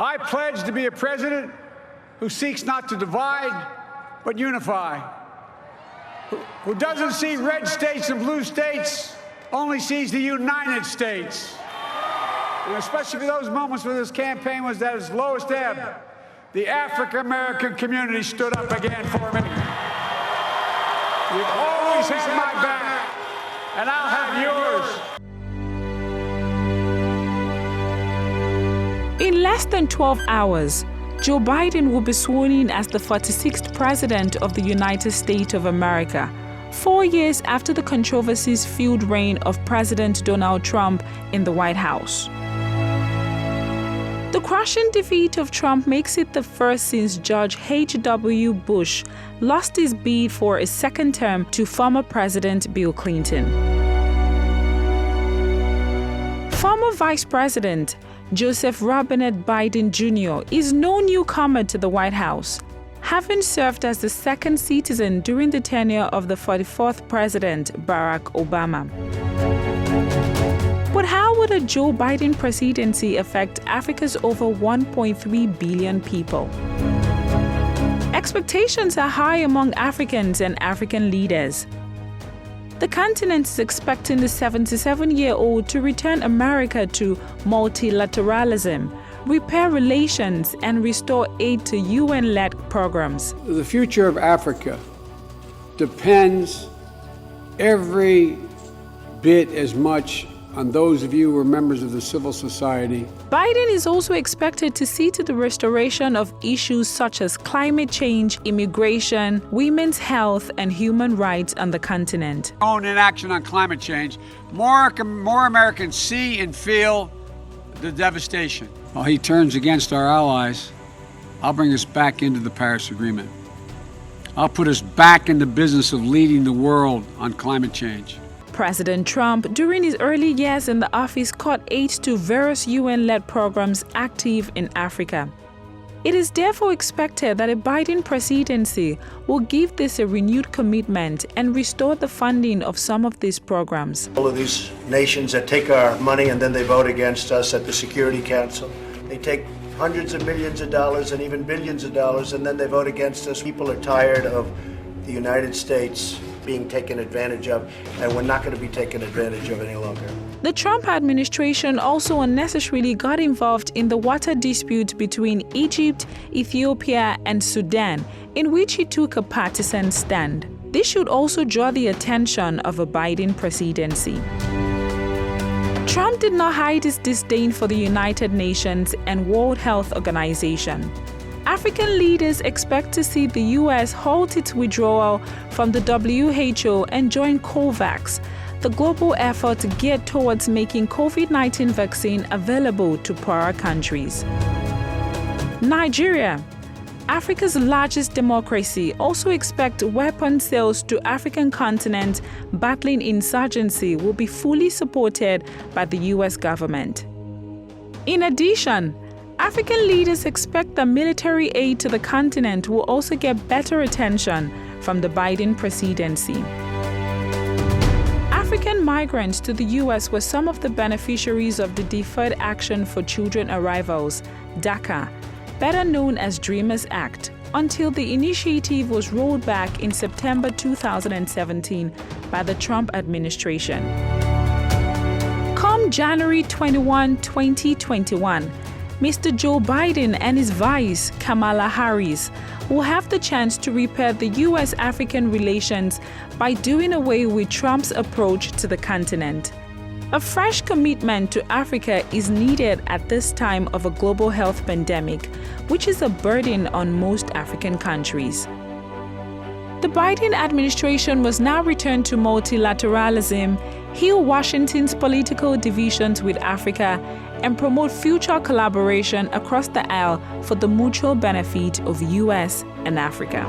I pledge to be a president who seeks not to divide, but unify, who doesn't see red states and blue states, only sees the United States. And especially for those moments when this campaign was at its lowest ebb, the African-American community stood up again for me. You've always had my back, and I'll have yours. In less than 12 hours, Joe Biden will be sworn in as the 46th President of the United States of America, 4 years after the controversies-filled reign of President Donald Trump in the White House. The crushing defeat of Trump makes it the first since George H.W. Bush lost his bid for a second term to former President Bill Clinton. Former Vice President Joseph Robinette Biden Jr. is no newcomer to the White House, having served as the second citizen during the tenure of the 44th President Barack Obama. But how would a Joe Biden presidency affect Africa's over 1.3 billion people? Expectations are high among Africans and African leaders. The continent is expecting the 77-year-old to return America to multilateralism, repair relations, and restore aid to UN-led programs. The future of Africa depends every bit as much on those of you who are members of the civil society. Biden is also expected to see to the restoration of issues such as climate change, immigration, women's health, and human rights on the continent. Own inaction on climate change, more Americans see and feel the devastation. While he turns against our allies, I'll bring us back into the Paris Agreement. I'll put us back in the business of leading the world on climate change. President Trump, during his early years in the office, cut aid to various UN-led programs active in Africa. It is therefore expected that a Biden presidency will give this a renewed commitment and restore the funding of some of these programs. All of these nations that take our money and then they vote against us at the Security Council, they take hundreds of millions of dollars and even billions of dollars and then they vote against us. People are tired of the United States being taken advantage of, and we're not going to be taken advantage of any longer. The Trump administration also unnecessarily got involved in the water dispute between Egypt, Ethiopia, and Sudan, in which he took a partisan stand. This should also draw the attention of a Biden presidency. Trump did not hide his disdain for the United Nations and World Health Organization. African leaders expect to see the U.S. halt its withdrawal from the WHO and join COVAX, the global effort geared towards making COVID-19 vaccine available to poorer countries. Nigeria, Africa's largest democracy, also expects weapon sales to African continent battling insurgency will be fully supported by the U.S. government. In addition, African leaders expect that military aid to the continent will also get better attention from the Biden presidency. African migrants to the U.S. were some of the beneficiaries of the Deferred Action for Children Arrivals, DACA, better known as Dreamers Act, until the initiative was rolled back in September 2017 by the Trump administration. Come January 21, 2021, Mr. Joe Biden and his vice, Kamala Harris, will have the chance to repair the U.S.-African relations by doing away with Trump's approach to the continent. A fresh commitment to Africa is needed at this time of a global health pandemic, which is a burden on most African countries. The Biden administration must now return to multilateralism, heal Washington's political divisions with Africa, and promote future collaboration across the aisle for the mutual benefit of U.S. and Africa.